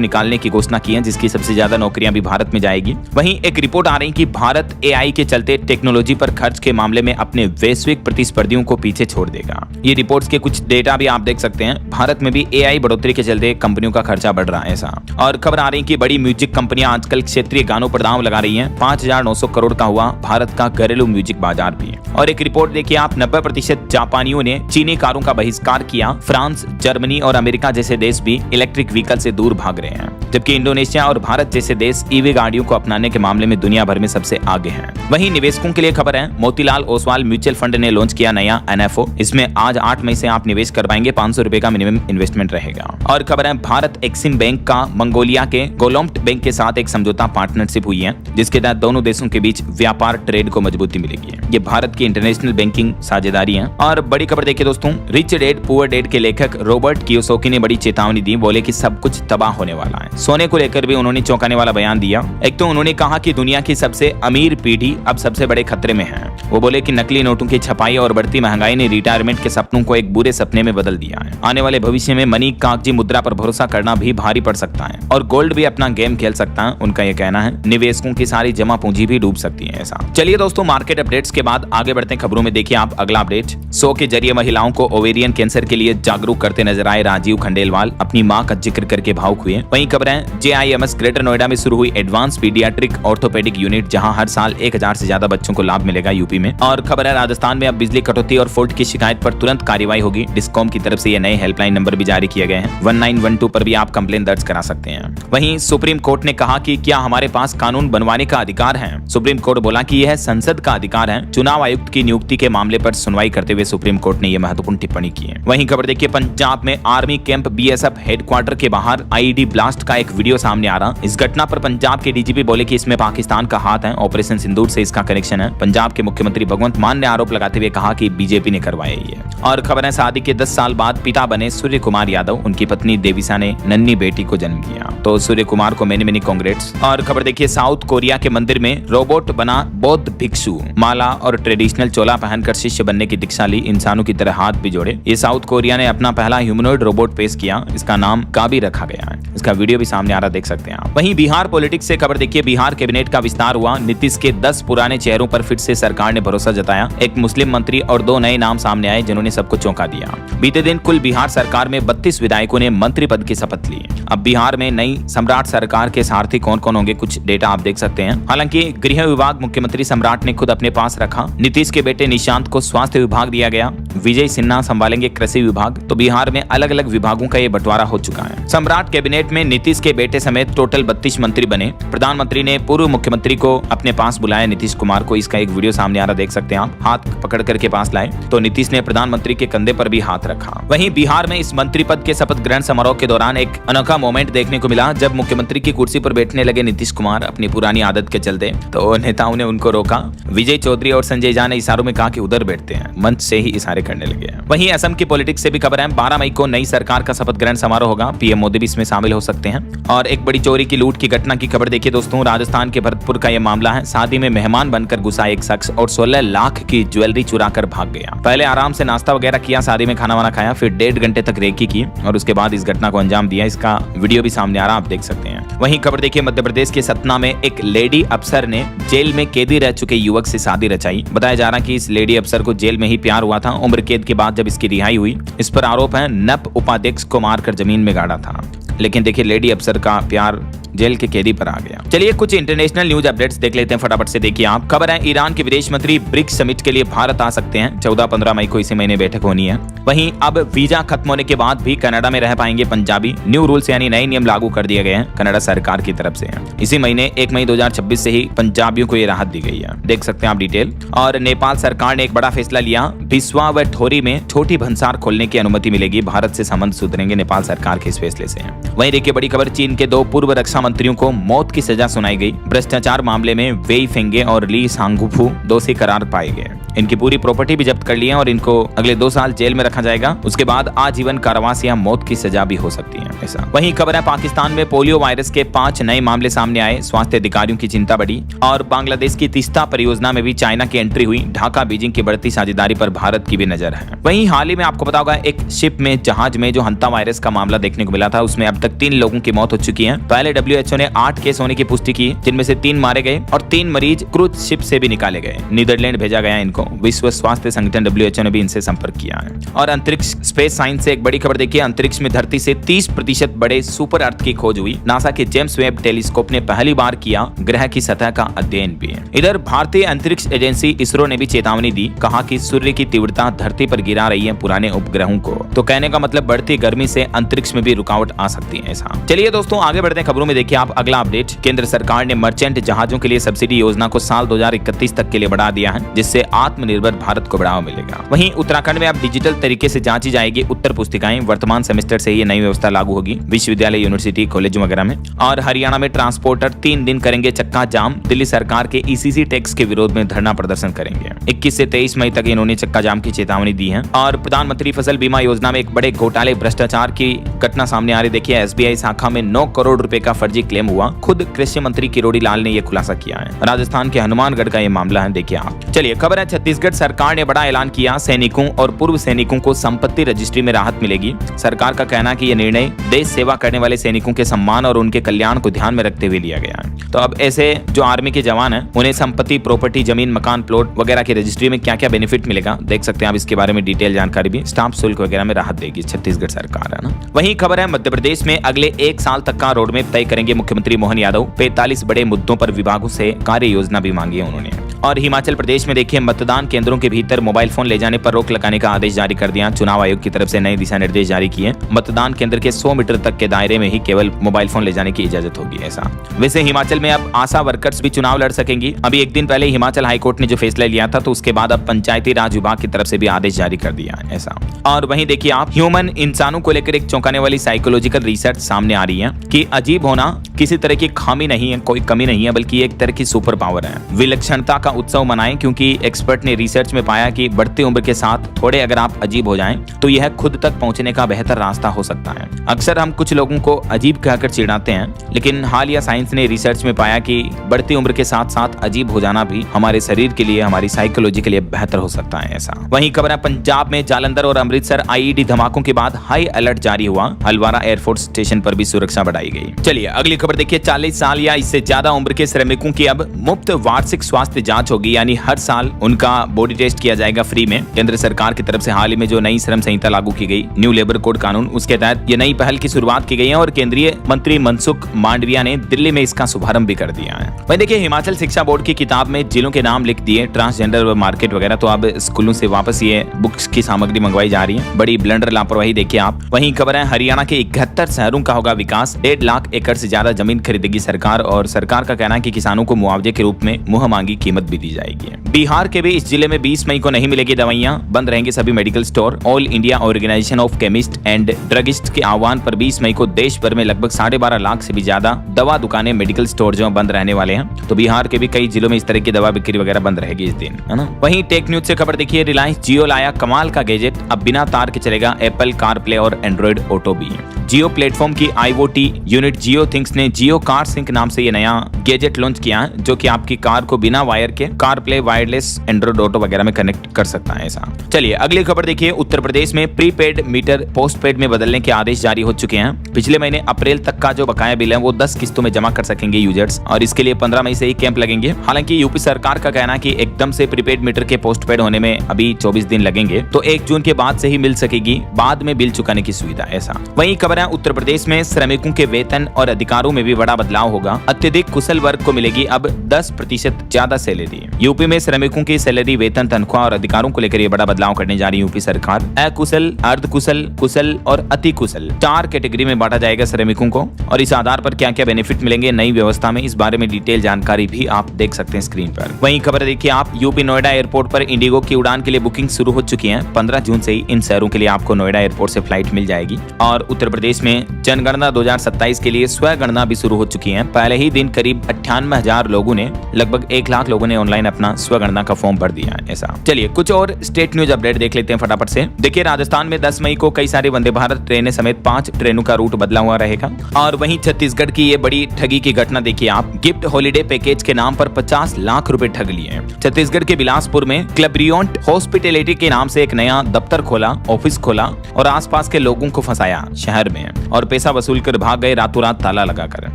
निकालने की घोषणा की है, जिसकी सबसे ज्यादा नौकरियां भी भारत में जाएगी। वहीं एक रिपोर्ट आ रही कि भारत एआई के चलते टेक्नोलॉजी पर खर्च के मामले में अपने वैश्विक प्रतिस्पर्धियों को पीछे छोड़ देगा। ये रिपोर्ट्स के कुछ डेटा भी आप देख सकते हैं। भारत में भी एआई बढ़ोतरी के चलते कंपनियों का खर्चा बढ़ रहा है ऐसा। और खबर आ रही कि बड़ी म्यूजिक कंपनियां आजकल क्षेत्रीय गानों पर दांव लगा रही हैं। 5,900 करोड़ का हुआ भारत का घरेलू म्यूजिक बाजार भी। और एक रिपोर्ट देखिए आप, 90% जापानियों ने चीनी कारों का बहिष्कार किया। फ्रांस, जर्मनी और अमेरिका जैसे देश भी इलेक्ट्रिक व्हीकल से दूर भाग रहे हैं, जबकि इंडोनेशिया और भारत जैसे देश ईवी गाड़ियों को अपनाने के मामले में दुनिया भर में सबसे आगे हैं। वहीं निवेशकों के लिए खबर है, मोतीलाल ओसवाल म्यूचुअल फंड ने लॉन्च किया नया एनएफओ। इसमें आज 8 मई से आप निवेश कर पाएंगे। 500 रुपए का मिनिमम इन्वेस्टमेंट रहेगा। और खबर है, भारत एक्सिम बैंक का मंगोलिया के गोलोम्ट बैंक के साथ एक समझौता पार्टनरशिप हुई है, जिसके तहत दोनों देशों के बीच व्यापार ट्रेड को मजबूती मिलेगी। ये भारत की इंटरनेशनल बैंकिंग साझेदारी है। और बड़ी खबर देखिए दोस्तों, रिच डैड पुअर डैड के लेखक रॉबर्ट कियोसाकी ने बड़ी चेतावनी दी। बोले कि सब कुछ तबाह होने वाला है। सोने को लेकर भी उन्होंने चौंकाने वाला बयान दिया। एक तो उन्होंने कहा कि दुनिया की सबसे अमीर पीढ़ी अब सबसे बड़े खतरे में है। वो बोले कि नकली नोटों की छपाई और बढ़ती महंगाई ने रिटायरमेंट के सपनों को एक बुरे सपने में बदल दिया है। आने वाले भविष्य में मनी कागजी मुद्रा पर भरोसा करना भी भारी पड़ सकता है और गोल्ड भी अपना गेम खेल सकता है। उनका यह कहना है, निवेशकों की सारी जमा पूंजी भी डूब सकती है ऐसा। चलिए दोस्तों, मार्केट अपडेट्स के बाद आगे बढ़ते हैं खबरों में। देखिए आप अगला अपडेट, शो के जरिए महिलाओं को ओवेरियन कैंसर के लिए जागरूक करते नजर आए राजीव खंडेलवाल। अपनी मां का जिक्र करके भावुक हुए। वहीं खबर है, जेआईएमएस ग्रेटर नोएडा में शुरू हुई एडवांस पीडियाट्रिक ऑर्थोपेडिक यूनिट, जहां हर साल 1,000 से ज्यादा बच्चों को लाभ मिलेगा यूपी में। और खबर है, राजस्थान में अब बिजली कटौती और फॉल्ट की शिकायत पर तुरंत कार्रवाई होगी। डिस्कॉम की तरफ से ये नए हेल्पलाइन नंबर भी जारी किए गए हैं। 1912 पर भी आप कंप्लेन दर्ज करा सकते हैं। वहीं सुप्रीम कोर्ट ने कहा कि क्या हमारे पास कानून बनवाने का अधिकार है। सुप्रीम कोर्ट बोला कि यह संसद का अधिकार है। चुनाव आयुक्त की नियुक्ति के मामले पर सुनवाई करते हुए सुप्रीम कोर्ट ने यह महत्वपूर्ण टिप्पणी की है। वहीं खबर देखिए, पंजाब में आर्मी कैंप बीएसएफ हेडक्वार्टर के बाहर आईईडी ब्लास्ट का एक वीडियो सामने आ रहा। इस घटना पर पंजाब के डीजीपी बोले कि इसमें पाकिस्तान का हाथ है, ऑपरेशन सिंदूर से इसका कनेक्शन है। पंजाब के मुख्यमंत्री भगवंत मान ने आरोप लगाते हुए कहा कि बीजेपी ने करवाया ये। और खबर है, शादी के 10 साल बाद पिता बने सूर्य कुमार यादव। उनकी पत्नी देविसा ने नन्ही बेटी को जन्म दिया। तो सूर्य कुमार को मेनी मेनी कांग्रेट्स। और खबर देखिए, साउथ कोरिया के मंदिर में रोबोट बना बौद्ध भिक्षु माला और ट्रेडिशनल चोला पहनकर शिष्य बनने की दीक्षा ली। इंसानों की तरह हाथ भी जोड़े। ये साउथ कोरिया ने अपना पहला ह्यूमनॉइड रोबोट पेश किया। इसका नाम काबी रखा गया है। इसका वीडियो भी सामने आ रहा, देख सकते हैं आप। वहीं बिहार पॉलिटिक्स से खबर देखिए, बिहार कैबिनेट का विस्तार हुआ। नीतीश के 10 पुराने चेहरों पर फिर से सरकार ने भरोसा जताया। एक मुस्लिम मंत्री और 2 नए नाम सामने आए, जिन्होंने सबको चौंका दिया। बीते दिन कुल बिहार सरकार में 32 विधायकों ने मंत्री पद की शपथ ली। अब बिहार में नई सम्राट सरकार के सारथी कौन कौन होंगे, कुछ डेटा आप देख सकते हैं। हालांकि गृह विभाग मुख्यमंत्री सम्राट ने खुद अपने पास रखा। नीतीश के बेटे निशांत को स्वास्थ्य विभाग दिया गया। विजय सिन्हा संभालेंगे कृषि विभाग। तो बिहार में अलग अलग विभागों का ये बंटवारा हो चुका है। सम्राट कैबिनेट में नीतीश के बेटे समेत टोटल 32 मंत्री बने। प्रधानमंत्री ने पूर्व मुख्यमंत्री को अपने पास बुलाया, नीतीश कुमार को। इसका एक वीडियो सामने आ रहा, देख सकते हैं आप। हाथ पकड़ करके पास लाए तो नीतीश ने प्रधानमंत्री के कंधे पर भी हाथ रखा। वहीं बिहार में इस मंत्री पद के शपथ ग्रहण समारोह के दौरान एक अनोखा मोमेंट देखने को मिला। जब मुख्यमंत्री की कुर्सी पर बैठने लगे नीतीश कुमार अपनी पुरानी आदत के चलते, तो नेताओं ने उनको रोका। विजय चौधरी और संजय झा ने इशारों में कहा कि उधर बैठते हैं। मंच से ही इशारे करने लगे। वहीं असम की पॉलिटिक्स से भी खबर है, 12 मई को नई सरकार का शपथ ग्रहण समारोह होगा। पीएम मोदी भी इसमें शामिल हो सकते हैं। और एक बड़ी चोरी की लूट की घटना की खबर देखिए दोस्तों, राजस्थान के भरतपुर का यह मामला है। शादी में मेहमान बनकर घुसा एक शख्स और 16 लाख की ज्वेलरी चुरा कर भाग गया। पहले आराम से नाश्ता वगैरह किया, शादी में खाना वाना खाया, फिर 1.5 घंटे तक रेकी की और उसके बाद इस घटना को अंजाम दिया। इसका वीडियो भी सामने आ रहा, आप देख सकते हैं। वहीं खबर देखिए, मध्य प्रदेश के सतना में एक लेडी अफसर ने जेल में कैदी रह चुके युवक से शादी रचाई। बताया जा रहा कि इस लेडी अफसर को जेल में ही प्यार हुआ था। उम्र कैद के बाद जब इसकी रिहाई हुई, इस पर आरोप है नप उपाध्यक्ष को मारकर जमीन में गाड़ा था। लेकिन देखिए, लेडी अफसर का प्यार जेल के कैदी पर आ गया। चलिए कुछ इंटरनेशनल न्यूज अपडेट्स देख लेते हैं फटाफट से। देखिए आप, खबर है ईरान के विदेश मंत्री ब्रिक्स समिट के लिए भारत आ सकते हैं। 14-15 मई को इसी महीने बैठक होनी है। वहीं अब वीजा खत्म होने के बाद भी कनाडा में रह पाएंगे पंजाबी। न्यू रूल्स यानी नए नियम लागू कर दिए गए हैं कनाडा सरकार की तरफ से। इसी महीने 1 मई 2026 से ही पंजाबियों को ये राहत दी गई है, देख सकते हैं आप डिटेल। और नेपाल सरकार ने एक बड़ा फैसला लिया, बिस्वा व ठोरी में छोटी भंसार खोलने की अनुमति मिलेगी। भारत से संबंध सुधरेंगे नेपाल सरकार के इस फैसले से। वहीं देखिए बड़ी खबर, चीन के 2 पूर्व रक्षा मंत्रियों को मौत की सजा सुनाई गई। भ्रष्टाचार मामले में वेई फेंगे और ली सांगुफू दोषी करार पाए गए। इनकी पूरी प्रॉपर्टी भी जब्त कर ली है और इनको अगले 2 साल जेल में रखा जाएगा। उसके बाद आजीवन कारावास या मौत की सजा भी हो सकती है ऐसा। वहीं खबर है पाकिस्तान में पोलियो वायरस के 5 नए मामले सामने आए। स्वास्थ्य अधिकारियों की चिंता बढ़ी। और बांग्लादेश की तीस्ता परियोजना में भी चाइना की एंट्री हुई। ढाका बीजिंग की बढ़ती साझेदारी पर भारत की भी नजर है। वहीं हाल ही में आपको पता होगा एक शिप में जहाज में जो हंता वायरस का मामला देखने को मिला था, उसमें अब तक 3 लोगों की मौत हो चुकी है। पहले WHO ने 8 केस होने की पुष्टि की, जिनमें से 3 मारे गए और 3 मरीज क्रूज शिप से भी निकाले गए। नीदरलैंड भेजा गया इनको। विश्व स्वास्थ्य संगठन WHO ने भी इनसे संपर्क किया है। और अंतरिक्ष स्पेस साइंस से एक बड़ी खबर देखिए, अंतरिक्ष में धरती से 30% बड़े सुपर अर्थ की खोज हुई। नासा के जेम्स वेब टेलीस्कोप ने पहली बार किया ग्रह की सतह का अध्ययन भी। इधर भारतीय अंतरिक्ष एजेंसी इसरो ने भी चेतावनी दी, कहा कि सूर्य की तीव्रता धरती पर गिरा रही है पुराने उपग्रहों को। तो कहने का मतलब बढ़ती गर्मी से अंतरिक्ष में भी रुकावट आ सकती है ऐसा। चलिए दोस्तों आगे बढ़ते हैं खबरों में। देखिए आप अगला अपडेट, केंद्र सरकार ने मर्चेंट जहाजों के लिए सब्सिडी योजना को साल 2031 तक के लिए बढ़ा दिया है, जिससे आत्मनिर्भर भारत को बढ़ावा मिलेगा। वहीं उत्तराखंड में अब डिजिटल तरीके से जांची जाएगी उत्तर पुस्तिकाएं। वर्तमान सेमेस्टर से ये नई व्यवस्था लागू होगी विश्वविद्यालय, यूनिवर्सिटी, कॉलेज वगैरह में। और हरियाणा में ट्रांसपोर्टर 3 दिन करेंगे चक्का जाम। दिल्ली सरकार के ECC टैक्स के विरोध में धरना प्रदर्शन करेंगे। 21 से 23 मई तक इन्होंने चक्का जाम की चेतावनी दी है। और प्रधानमंत्री फसल बीमा योजना में एक बड़े घोटाले भ्रष्टाचार की घटना सामने आ रही। देखिए SBI शाखा में 9 करोड़ रुपए का फर्जी क्लेम हुआ। खुद कृषि मंत्री किरोड़ी लाल ने यह खुलासा किया है। राजस्थान के हनुमानगढ़ का यह मामला है, देखिए आप। चलिए खबर है छत्तीसगढ़ सरकार ने बड़ा ऐलान किया, सैनिकों और पूर्व सैनिकों को संपत्ति रजिस्ट्री में राहत मिलेगी। सरकार का कहना है कि यह निर्णय देश सेवा करने वाले सैनिकों के सम्मान और उनके कल्याण को ध्यान में रखते हुए लिया गया है। तो अब ऐसे जो आर्मी के जवान हैं उन्हें संपत्ति, प्रॉपर्टी, जमीन, मकान, प्लॉट वगैरह की रजिस्ट्री में क्या क्या बेनिफिट मिलेगा देख सकते हैं आप। इसके बारे में डिटेल जानकारी भी, स्टाम्प शुल्क वगैरह में राहत देगी छत्तीसगढ़ सरकार, है ना। वहीं खबर है मध्य प्रदेश में अगले 1 साल तक का रोडमैप तय करेंगे मुख्यमंत्री मोहन यादव। 45 बड़े मुद्दों पर विभागों से कार्य योजना भी मांगी है उन्होंने। और हिमाचल प्रदेश में देखिए मतदान केंद्रों के भीतर मोबाइल फोन ले जाने पर रोक लगाने का आदेश जारी कर दिया। चुनाव आयोग की तरफ से नए दिशा निर्देश जारी किए। मतदान केंद्र के 100 मीटर तक के दायरे में ही केवल मोबाइल फोन ले जाने की इजाजत होगी ऐसा। वैसे हिमाचल में अब आशा वर्कर्स भी चुनाव लड़ सकेंगी। अभी एक दिन पहले हिमाचल हाईकोर्ट ने जो फैसला लिया था, तो उसके बाद अब पंचायती राज विभाग की तरफ से भी आदेश जारी कर दिया है ऐसा। और वहीं देखिए आप, ह्यूमन इंसानों को लेकर एक चौंकाने वाली साइकोलॉजिकल रिसर्च सामने आ रही है कि अजीब होना किसी तरह की खामी नहीं है, कोई कमी नहीं है, बल्कि एक तरह की सुपर पावर है। विलक्षणता का उत्सव मनाएं, क्योंकि एक्सपर्ट ने रिसर्च में पाया कि बढ़ती उम्र के साथ थोड़े अगर आप अजीब हो जाएं तो यह खुद तक पहुंचने का बेहतर रास्ता हो सकता है। अक्सर हम कुछ लोगों को अजीब कहकर चिढ़ाते हैं, लेकिन हालिया साइंस ने रिसर्च में पाया कि बढ़ती उम्र के साथ साथ अजीब हो जाना भी हमारे शरीर के लिए, हमारी साइकोलॉजी के लिए बेहतर हो सकता है ऐसा। वहीं खबर है पंजाब में जालंधर और अमृतसर IED धमाकों के बाद हाई अलर्ट जारी हुआ। हलवारा एयरफोर्स स्टेशन पर भी सुरक्षा बढ़ाई गई। चलिए अगली खबर देखिए, 40 साल या इससे ज्यादा उम्र के श्रमिकों की अब मुफ्त वार्षिक स्वास्थ्य जांच होगी, यानी हर साल उनका बॉडी टेस्ट किया जाएगा फ्री में। केंद्र सरकार की तरफ से हाल ही में जो नई श्रम संहिता लागू की गई, न्यू लेबर कोड कानून, उसके तहत ये नई पहल की शुरुआत की गई है और केंद्रीय मंत्री मनसुख मांडविया ने दिल्ली में इसका शुभारंभ भी कर दिया है। वहीं देखिए हिमाचल शिक्षा बोर्ड की किताब में जिलों के नाम लिख दिए, ट्रांसजेंडर मार्केट वगैरह, तो अब स्कूलों से वापस ये बुक्स की सामग्री मंगवाई जा रही है। बड़ी ब्लंडर लापरवाही देखिए आप। वहीं खबर है हरियाणा के 71 शहरों का होगा विकास। 1.5 लाख एकड़ से ज्यादा जमीन खरीदेगी सरकार और सरकार का कहना है कि किसानों को मुआवजे के रूप में मुंह मांगी कीमत भी दी जाएगी। बिहार के भी इस जिले में 20 मई को नहीं मिलेगी दवाइयां, बंद रहेंगे सभी medical store. All India organisation of chemist and druggist के आह्वान पर 20 मई को देश भर में लगभग 12.5 लाख से भी ज्यादा दवा दुकानें, मेडिकल स्टोर जो बंद रहने वाले हैं। तो बिहार के भी कई जिलों में इस तरह की दवा बिक्री वगैरह बंद रहेगी इस दिन, है ना। वहीं टेक न्यूज से खबर देखिए, रिलायंस जियो लाया कमाल का गैजेट, अब बिना तार के चलेगा एप्पल कारप्ले और एंड्रॉइड ऑटो भी। जियो प्लेटफॉर्म की IoT यूनिट जियो थिंग्स ने जियो कार सिंक नाम से ये नया गैजेट लॉन्च किया है, जो कि आपकी कार को बिना वायर करके car play wireless Android auto वगैरह में कनेक्ट कर सकता है ऐसा। चलिए अगली खबर देखिए, उत्तर प्रदेश में प्रीपेड मीटर पोस्टपेड में बदलने के आदेश जारी हो चुके हैं। पिछले महीने अप्रैल तक का जो बकाया बिल है वो 10 किस्तों में जमा कर सकेंगे यूजर्स, और इसके लिए 15 मई से ही कैंप लगेंगे। हालांकि यूपी सरकार का कहना है कि एकदम से प्रीपेड मीटर के पोस्टपेड होने में अभी 24 दिन लगेंगे, तो 1 जून के बाद से ही मिल सकेगी बाद में बिल चुकाने की सुविधा ऐसा। वहीं खबर है उत्तर प्रदेश में श्रमिकों के वेतन और अधिकारों में भी बड़ा बदलाव होगा। अत्यधिक कुशल वर्ग को मिलेगी अब 10% ज्यादा सैलरी। यूपी में श्रमिकों की सैलरी, वेतन, तनख्वाह और अधिकारों को लेकर ये बड़ा बदलाव करने जा रही है यूपी सरकार। अकुशल, अर्धकुशल, कुशल और अति कुशल 4 कैटेगरी में बांटा जाएगा श्रमिकों को, और इस आधार पर क्या क्या बेनिफिट मिलेंगे नई व्यवस्था में, इस बारे में डिटेल जानकारी भी आप देख सकते हैं स्क्रीन पर। वहीं खबर देखिए आप, यूपी नोएडा एयरपोर्ट पर इंडिगो की उड़ान के लिए बुकिंग शुरू हो चुकी है। 15 जून से ही इन शहरों के लिए आपको नोएडा एयरपोर्ट से फ्लाइट मिल जाएगी। और उत्तर प्रदेश में जनगणना 2027 के लिए स्वगणना भी शुरू हो चुकी है। पहले ही दिन करीब 98,000 लोगों ने, लगभग 1 लाख लोगों ने ऑनलाइन अपना स्वगणना का फॉर्म भर दिया है ऐसा। चलिए कुछ और स्टेट न्यूज अपडेट देख लेते हैं फटाफट से। देखिए राजस्थान में 10 मई को कई सारी वंदे भारत ट्रेनें समेत 5 ट्रेनों का रूट बदला हुआ रहेगा। और वहीं छत्तीसगढ़ की ये बड़ी ठगी की घटना देखिए आप, गिफ्ट हॉलीडे पैकेज के नाम पर 50 लाख रुपए ठग लिए। छत्तीसगढ़ के बिलासपुर में क्लबरियोंट हॉस्पिटैलिटी के नाम से एक नया दफ्तर खोला, ऑफिस खोला और आसपास के लोगों को फंसाया शहर में, और पैसा वसूल कर भाग गए रातों रात ताला लगाकर।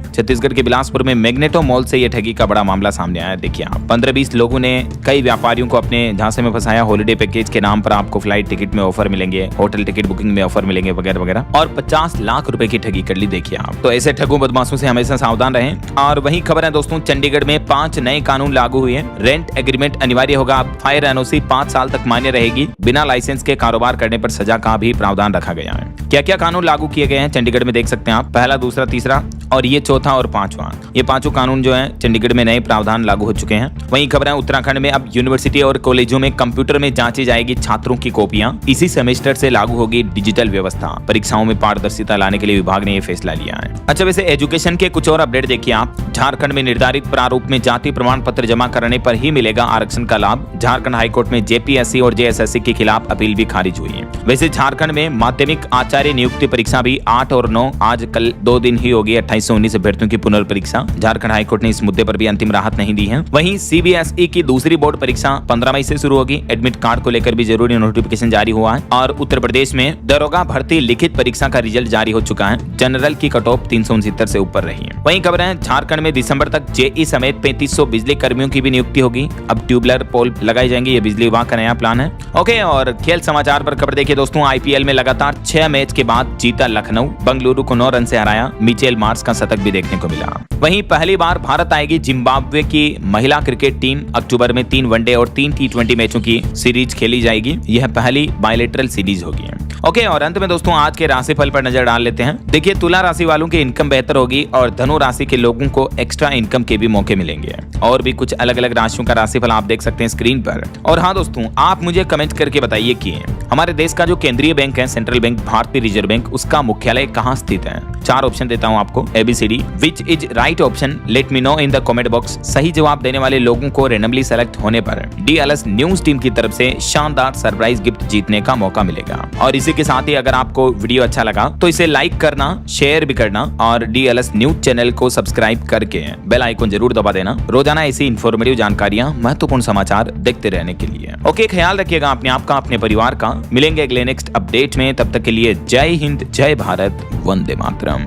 छत्तीसगढ़ के बिलासपुर में मैग्नेटो मॉल से यह ठगी का बड़ा मामला सामने आया। देखिए आप, 15-20 लोगों ने कई व्यापारियों को अपने झांसे में फंसाया। हॉलीडे पैकेज के नाम पर आपको फ्लाइट टिकट में ऑफर मिलेंगे, होटल टिकट बुकिंग में ऑफर मिलेंगे वगैरह वगैरह, और 50 लाख रुपए की ठगी कर ली। देखिए आप, तो ऐसे ठगों बदमाशों से हमेशा सावधान रहें। और वही खबर है दोस्तों, चंडीगढ़ में 5 नए कानून लागू हुए हैं। रेंट एग्रीमेंट अनिवार्य होगा, अब फायर एनओसी 5 साल तक मान्य रहेगी। बिना लाइसेंस के कारोबार करने पर सजा का भी प्रावधान रखा गया है। क्या क्या कानून लागू किए गए हैं चंडीगढ़ में देख सकते हैं आप, पहला, दूसरा, तीसरा और ये चौथा और 5वां, ये 5 कानून जो है चंडीगढ़ में नए प्रावधान लागू हो चुके हैं। वहीं खबर है उत्तराखंड में अब यूनिवर्सिटी और कॉलेजों में कंप्यूटर में जांची जाएगी छात्रों की कॉपियां। इसी सेमेस्टर से लागू होगी डिजिटल व्यवस्था। परीक्षाओं में पारदर्शिता लाने के लिए विभाग ने यह फैसला लिया है। अच्छा वैसे एजुकेशन के कुछ और अपडेट देखिए आप, झारखंड में निर्धारित प्रारूप में जाति प्रमाण पत्र जमा करने पर ही मिलेगा आरक्षण का लाभ। झारखंड हाईकोर्ट में जेपीएससी और जेएसएससी के खिलाफ अपील भी खारिज हुई है। वैसे झारखंड में माध्यमिक आचार्य नियुक्ति परीक्षा भी 8 और 9 आज कल 2 दिन ही होगी। 28 से 19 अभ्यर्थियों की पुनर्परीक्षा। झारखंड हाईकोर्ट ने इस मुद्दे पर भी अंतिम राहत नहीं दी है। वहीं सीबीएसई की दूसरी बोर्ड परीक्षा 15 मई से शुरू होगी। एडमिट कार्ड को लेकर भी जरूरी नोटिफिकेशन जारी हुआ है। और उत्तर प्रदेश में दरोगा भर्ती लिखित परीक्षा का रिजल्ट जारी हो चुका है। जनरल की कट ऑफ 369 से ऊपर रही है। वहीं खबर है झारखंड में दिसंबर तक जेई समेत 3500 बिजली कर्मियों की भी नियुक्ति होगी। अब ट्यूबलर पोल लगाई जाएंगे, ये बिजली विभाग का नया प्लान है। ओके, और खेल समाचार पर खबर देखिए दोस्तों, आईपीएल में लगातार 6 मैच के बाद जीता लखनऊ। बंगलुरु को 9 रन से हराया। मिचेल मार्श का शतक भी देखने को मिला। वहीं पहली बार भारत आएगी जिम्बाब्वे की महिला क्रिकेट टीम। अक्टूबर में 3 वनडे और 3 टी20 मैचों की सीरीज खेली जाएगी। यह पहली बायलैटरल सीरीज होगी। ओके, और अंत में दोस्तों आज के राशिफल पर नजर डाल लेते हैं। देखिए तुला राशि वालों की इनकम बेहतर होगी और धनु राशि के लोगों को एक्स्ट्रा इनकम के भी मौके मिलेंगे। और भी कुछ अलग अलग राशियों का राशिफल आप देख सकते हैं स्क्रीन पर। और हाँ दोस्तों, आप मुझे कमेंट करके बताइए कि हमारे देश का जो केंद्रीय बैंक है, सेंट्रल बैंक, भारतीय रिजर्व बैंक, उसका मुख्यालय कहाँ स्थित है। 4 ऑप्शन देता हूँ आपको, ABCD। Which is right option, let me know in the comment box. सही जवाब देने वाले लोगों को रेंडमली सेलेक्ट होने पर DLS न्यूज टीम की तरफ से शानदार सरप्राइज गिफ्ट जीतने का मौका मिलेगा। और इसी के साथ ही अगर आपको वीडियो अच्छा लगा तो इसे लाइक करना, शेयर भी करना और DLS न्यूज चैनल को सब्सक्राइब करके बेल आइकन जरूर दबा देना। रोजाना ऐसी इन्फॉर्मेटिव जानकारियां, महत्वपूर्ण समाचार देखते रहने के लिए। ओके, ख्याल रखिएगा अपने आप का, अपने परिवार का। मिलेंगे अगले नेक्स्ट अपडेट में, तब तक के लिए जय हिंद, जय भारत, वंदे मातरम।